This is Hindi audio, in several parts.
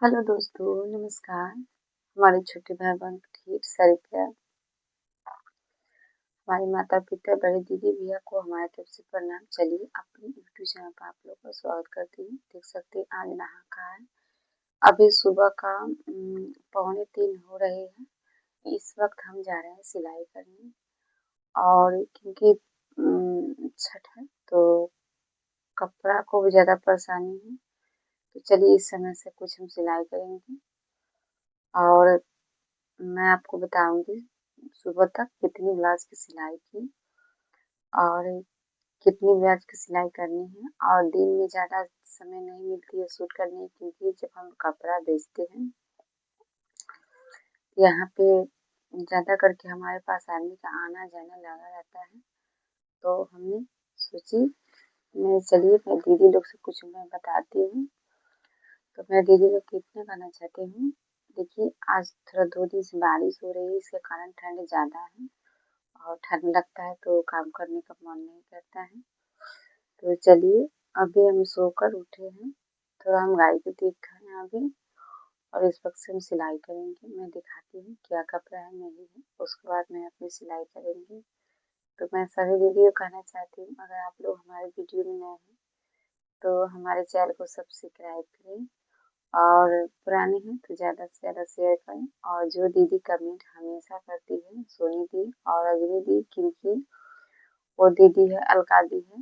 हेलो दोस्तों, नमस्कार। हमारे छोटे भाई बहन को ढेर सारे प्यार। हमारे माता पिता बड़े दीदी भैया को हमारे तरफ से प्रणाम। चलिए अपने यूट्यूब चैनल पर आप लोग का स्वागत करती हूँ। देख सकते हैं आज नहा खा है। अभी सुबह का 2:45 हो रहे हैं। इस वक्त हम जा रहे हैं सिलाई करने और क्योंकि छठ है तो कपड़ा को भी ज़्यादा परेशानी है, तो चलिए इस समय से कुछ हम सिलाई करेंगे और मैं आपको बताऊंगी सुबह तक कितनी ब्लाउज की सिलाई की और कितनी ब्लाउज की सिलाई करनी है। और दिन में ज़्यादा समय नहीं मिलती है शूट करने की, क्योंकि जब हम कपड़ा बेचते हैं यहाँ पे ज़्यादा करके हमारे पास आदमी का आना जाना लगा रहता है। तो हमने सोची चलिए मैं दीदी लोग से कुछ मैं बताती हूँ। तो मैं दीदी लोग को इतना कहना चाहती हूँ, देखिए आज थोड़ा 2 दिन से बारिश हो रही है, इसके कारण ठंड ज़्यादा है और ठंड लगता है तो काम करने का मन नहीं करता है। तो चलिए अभी हम सोकर उठे हैं, थोड़ा हम गाय को देख रहे हैं अभी और इस वक्त से हम सिलाई करेंगे। मैं दिखाती हूँ क्या कपड़ा है नहीं है, उसके बाद मैं अपनी सिलाई करेंगी। तो मैं सभी दीदी को कहना चाहती हूँ, अगर आप लोग हमारे वीडियो में नए हैं तो हमारे चैनल को सब्सक्राइब करें और पुराने हैं तो ज़्यादा से ज़्यादा शेयर करें। और जो दीदी कमेंट हमेशा करती है सोनी दी और अजनी दी, क्योंकि वो दीदी है अलका दी है,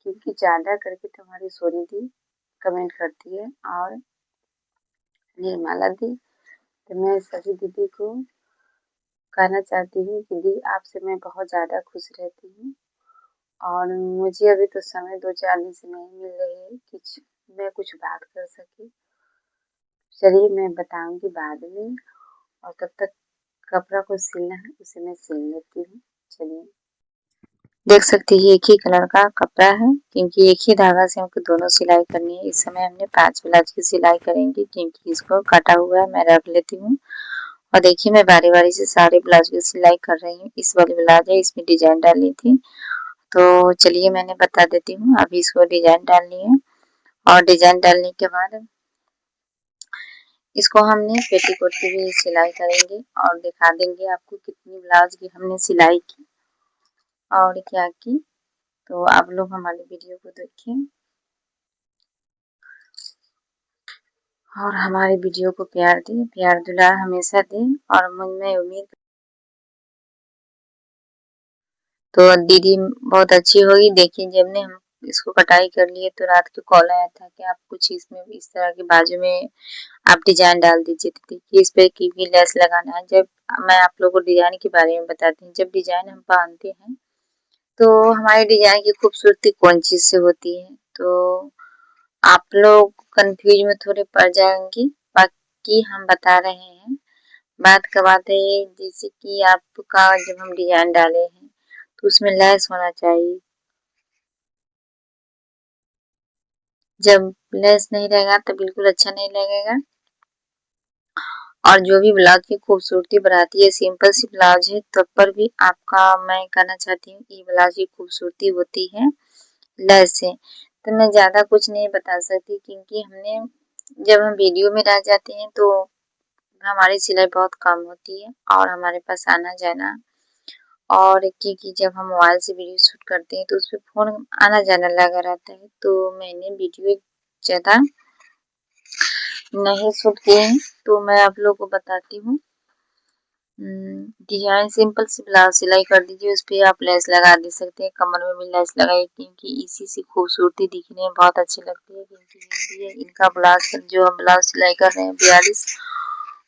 क्योंकि ज़्यादा करके तो हमारी सोनी दी कमेंट करती है और निर्मला दी। तो मैं सभी दीदी को कहना चाहती हूँ कि दी आपसे मैं बहुत ज़्यादा खुश रहती हूँ और मुझे अभी तो समय 2-4 दिन से नहीं मिल रही है कि मैं कुछ बात कर सकी। चलिए मैं बताऊंगी बाद में और तब तक कपड़ा को सिलना है उसे मैं सिल लेती हूँ। चलिए देख सकते हैं एक ही कलर का कपड़ा है, क्योंकि एक ही धागा से हमको दोनों सिलाई करनी है। इस समय हमने 5 ब्लाउज की सिलाई करेंगे, क्योंकि इसको कटा हुआ है मैं रख लेती हूँ। और देखिए मैं बारी बारी से सारे ब्लाउज की सिलाई कर रही हूँ। इस वाली ब्लाउज है, इसमें डिजाइन डालनी थी, तो चलिए मैंने बता देती हूँ। अभी इसको डिजाइन डालनी है और डिजाइन डालने के बाद इसको हमने पेटीकोट की भी सिलाई करेंगे और दिखा देंगे आपको कितनी ब्लाउज की हमने सिलाई की और क्या की। तो आप लोग हमारी वीडियो को देखिए और हमारे वीडियो को प्यार दें, प्यार दुलार हमेशा दें और मुझ में उम्मीद तो दीदी बहुत अच्छी होगी। देखिए जब ने हम इसको कटाई कर लिए तो रात को कॉल आया था कि आप कुछ इसमें इस तरह के बाजू में आप डिजाइन डाल दीजिए। तो देखिए इस पे की लेस लगाना है। जब मैं आप लोगों को डिजाइन के बारे में बताती हूँ, जब डिजाइन हम बांधते हैं तो हमारे डिजाइन की खूबसूरती कौन चीज से होती है, तो आप लोग कंफ्यूज में थोड़े पड़ जाएंगी। बाकी हम बता रहे हैं। बात का बात है जैसे कि आपका जब हम डिजाइन डाले हैं तो उसमें लेस होना चाहिए। जब लेस नहीं रहेगा तो बिल्कुल अच्छा नहीं लगेगा और जो भी ब्लाउज की खूबसूरती बढ़ाती है। सिंपल सी ब्लाउज है तब पर भी आपका मैं कहना चाहती हूँ कि ब्लाउज की खूबसूरती होती है लेस से। तो मैं ज्यादा कुछ नहीं बता सकती, क्योंकि हमने जब हम वीडियो में रह जाते हैं तो हमारी सिलाई बहुत कम होती है और हमारे पास आना जाना, और क्योंकि जब हम मोबाइल से वीडियो शूट करते हैं तो उसपे फोन आना जाना लगा रहता है, तो मैंने वीडियो ज्यादा नहीं शूट किए हैं। तो मैं आप लोग को बताती हूँ। डिजाइन सिंपल सी ब्लाउज सिलाई कर दीजिए, उस पर आप लेस लगा दे सकते हैं। कमर में भी लेस लगाइए, क्योंकि इसी से खूबसूरती दिखने में बहुत अच्छी लगती है। क्योंकि इनका ब्लाउज जो हम ब्लाउज सिलाई कर रहे हैं 42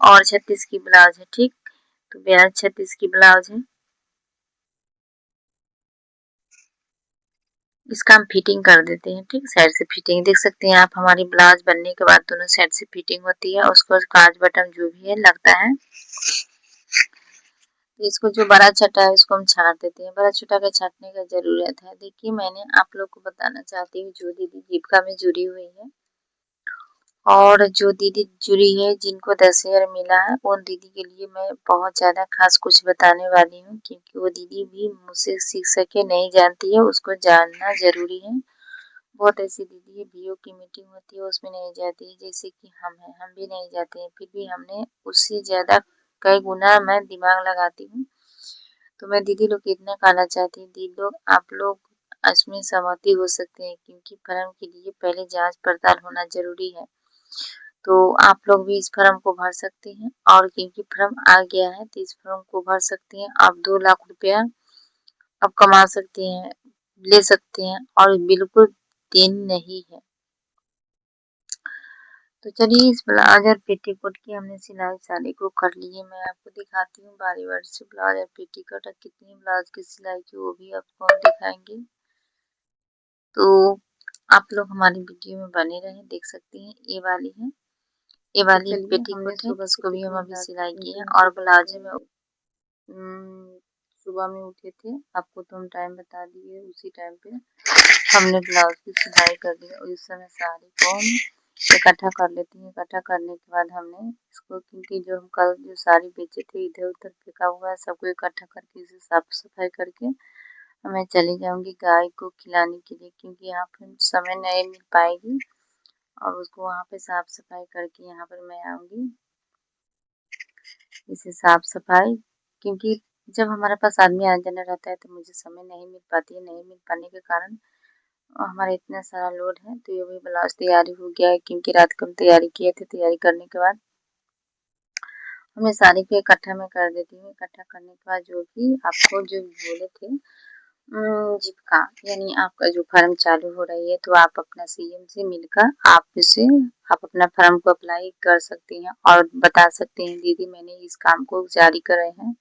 और 36 की ब्लाउज है, ठीक। तो 42-36 की ब्लाउज है। इसका हम फिटिंग कर देते हैं, ठीक। साइड से फिटिंग देख सकते हैं आप। हमारी ब्लाउज बनने के बाद दोनों साइड से फिटिंग होती है, उसको काज बटन जो भी है लगता है। तो इसको जो बड़ा छटा है इसको हम छाट देते हैं। बड़ा छटा का छाटने का जरूरत है। देखिए मैंने आप लोग को बताना चाहती हूँ, जो दीदी जीविका में जुड़ी हुई है और जो दीदी जुड़ी है जिनको 10,000 मिला है, उन दीदी के लिए मैं बहुत ज्यादा खास कुछ बताने वाली हूँ, क्योंकि वो दीदी भी मुझसे सीख सके नहीं जानती है, उसको जानना जरूरी है। बहुत ऐसी दीदी है बीओ की मीटिंग होती है उसमें नहीं जाती है, जैसे कि हम हैं, हम भी नहीं जाते हैं, फिर भी हमने उससे ज़्यादा कई गुना मैं दिमाग लगाती हूँ। तो मैं दीदी लोग को इतना कहना चाहती हूँ, दीदी लोग आप लोग इसमें सहमति हो सकते हैं, क्योंकि फॉर्म के लिए पहले जांच पड़ताल होना जरूरी है। तो आप लोग भी इस फॉर्म को भर सकते हैं, और क्योंकि फॉर्म आ गया है तो इस फॉर्म को भर सकते हैं। आप 2 लाख रुपया आप कमा सकते हैं, ले सकते हैं, और बिल्कुल दिन नहीं है। तो चलिए इस ब्लाउज और पेटीकोट की हमने सिलाई सारी को कर ली है। मैं आपको दिखाती हूँ बारी बारी से ब्लाउज और पेटीकोट और कितनी ब्लाउज की सिलाई की वो भी आपको हम दिखाएंगे। तो आप लोग हमारी वीडियो में बने रहें, देख सकते हैं ये वाली है, ये वाली पेटीकोट है, इसको भी हम अभी सिलाई किए हैं। और ब्लाउज में सुबह में उठे थे, आपको तो हम टाइम बता दिए, उसी टाइम पे हमने ब्लाउज की सिलाई कर दी। और इस समय साड़ी को हम इकट्ठा कर लेती हैं। इकट्ठा करने के बाद हमने इसको, क्योंकि जो हम कल जो साड़ी बेचे थे इधर उधर फेंका हुआ है, सबको इकट्ठा करके इसे साफ सफाई करके मैं चली जाऊंगी गाय को खिलाने के लिए, क्योंकि यहाँ पर समय नहीं मिल पाएगी। और उसको वहाँ पे साफ सफाई करके यहाँ पर मैं आऊंगी, इसे साफ सफाई, क्योंकि जब हमारे पास आदमी आना जाना रहता है तो मुझे समय नहीं मिल पाती है। नहीं मिल पाने के कारण हमारा इतना सारा लोड है। तो ये भी ब्लाउज तैयारी हो गया है, क्योंकि रात को हम तैयारी किए थे। तैयारी करने के बाद मैं साड़ी को इकट्ठा में कर देती हूँ। इकट्ठा करने के बाद जो भी आपको जो बोले थे जीविका, यानी आपका जो फॉर्म चालू हो रही है, तो आप अपना सीएम से मिलकर आप अपना फॉर्म को अप्लाई कर सकते हैं और बता सकते हैं दीदी मैंने इस काम को जारी करे हैं।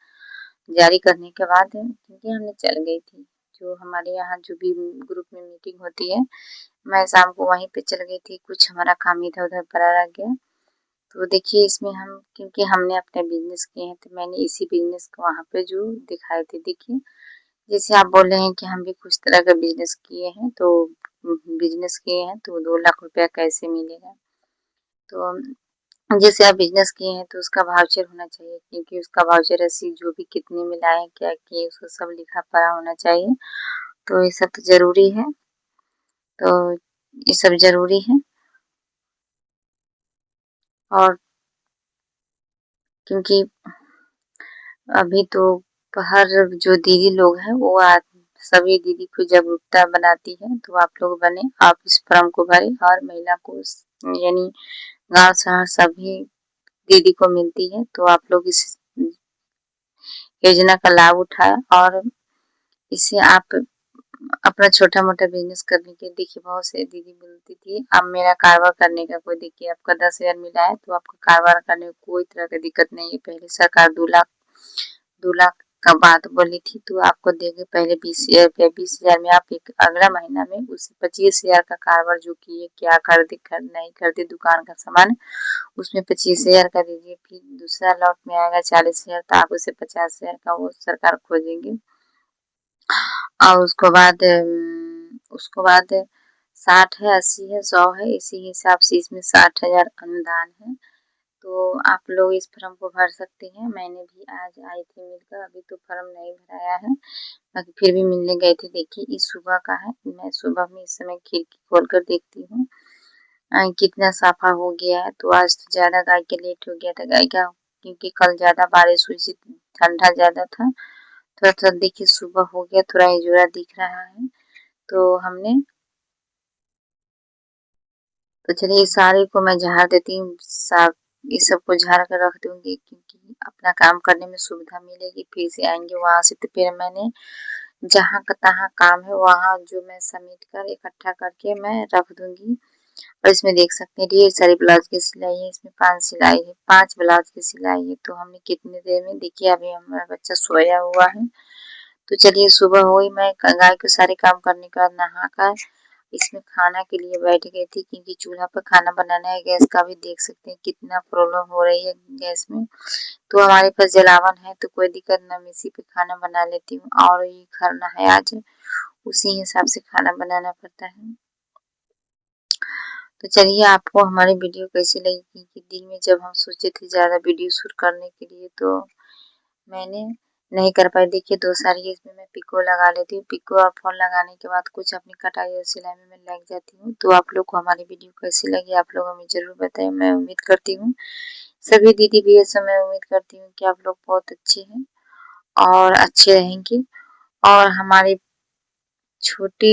जारी करने के बाद क्योंकि हमने चल गई थी, जो हमारे यहाँ जो भी ग्रुप में मीटिंग होती है, मैं शाम को वहीं पे चल गई थी। कुछ हमारा काम इधर उधर पड़ा रह गया। तो देखिए इसमें हम, क्योंकि हमने अपने बिजनेस किए हैं, तो मैंने इसी बिजनेस को वहाँ पे जो दिखाए थे, देखिए जैसे आप बोल रहे हैं कि हम भी कुछ तरह का बिजनेस किए हैं, तो बिजनेस किए हैं तो 2 लाख रुपया कैसे मिलेगा। तो जैसे आप बिजनेस किए हैं तो उसका वाउचर होना चाहिए, क्योंकि उसका वाउचर रसीद जो भी कितने में लाए क्या किए उसको सब लिखा पढ़ा होना चाहिए। तो ये सब तो जरूरी है, तो ये सब जरूरी है। और क्योंकि अभी तो हर जो दीदी लोग हैं वो सभी दीदी को जागरूकता बनाती है, तो आप लोग बने, आप इस फॉर्म को भरें और महिला को यानी गांव शहर सभी दीदी को मिलती है। तो आप लोग इस योजना का लाभ उठाए और इससे आप अपना छोटा मोटा बिजनेस करने के, देखिए बहुत से दीदी बोलती थी अब मेरा कारोबार करने का कोई, देखिए आपका 10,000 मिला है तो आपका कारोबार करने में कोई तरह की दिक्कत नहीं है। पहले सरकार 2 लाख का बात बोली थी, तो आपको देंगे पहले 20,000 रुपया। 20,000 में आप एक अगला महीना में उसे 25,000 का कारोबार जो किए, क्या कर नहीं करते दुकान का सामान, उसमें 25,000 का दीजिए। फिर दूसरा लॉट में आएगा 40,000, तो आप उसे 50,000 का वो सरकार खोजेंगे। और उसको बाद 60 है, 80 है, 100 है, इसी हिसाब से इसमें 60,000 अनुदान है। तो आप लोग इस फॉर्म को भर सकते हैं। मैंने भी आज आई थी मिलकर, अभी तो फॉर्म नहीं भराया है, बाकी फिर भी मिलने गए थे। देखिए इस सुबह का है, मैं सुबह में इस समय खिड़की खोल कर देखती हूँ कितना साफा हो गया है। तो आज तो ज्यादा गाय के लेट हो गया था, गाय का, क्योंकि कल ज्यादा बारिश हुई थी, ठंडा ज्यादा था। थोड़ा थोड़ा देखिए सुबह हो गया, थोड़ा इजोरा दिख रहा है। तो हमने, तो चलिए इस साड़ी को मैं झाड़ देती हूँ, इस सबको झाड़ कर रख दूंगी, क्योंकि अपना काम करने में सुविधा मिलेगी। फिर से आएंगे वहां से, तो फिर मैंने जहाँ का तहाँ काम है वहाँ जो मैं समेट कर इकट्ठा करके मैं रख दूंगी। और इसमें देख सकते हैं ढेर सारी ब्लाउज की सिलाई है, इसमें 5 सिलाई है, 5 ब्लाउज की सिलाई है। तो हमने कितनी देर में, देखिए अभी हमारा बच्चा सोया हुआ है। तो चलिए सुबह हुई, मैं गाय के सारे काम करने के बाद नहा कर इसमें खाना के लिए बैठ गई थी, क्योंकि चूल्हा पर खाना बनाना है। गैस का भी देख सकते हैं कितना प्रॉब्लम हो रही है गैस में। तो हमारे पास जलावन है तो कोई दिक्कत ना, मैं इसी पे खाना बना लेती हूँ। और ये करना है आज, उसी हिसाब से खाना बनाना पड़ता है। तो चलिए आपको हमारी वीडियो कैसी लगी, कि दिन में जब हम सोचे थे ज़्यादा वीडियो शूट करने के लिए, तो मैंने नहीं कर पाई। देखिए 2 साड़ी इसमें मैं पिको लगा लेती हूँ। पिको और फॉल लगाने के बाद कुछ अपनी कटाई और सिलाई में मैं लग जाती हूँ। तो आप लोग को हमारी वीडियो कैसी लगी आप लोग हमें ज़रूर बताएं। मैं उम्मीद करती हूँ सभी दीदी भी ये सब मैं उम्मीद करती हूँ कि आप लोग बहुत अच्छे हैं और अच्छे रहेंगे और हमारी छोटी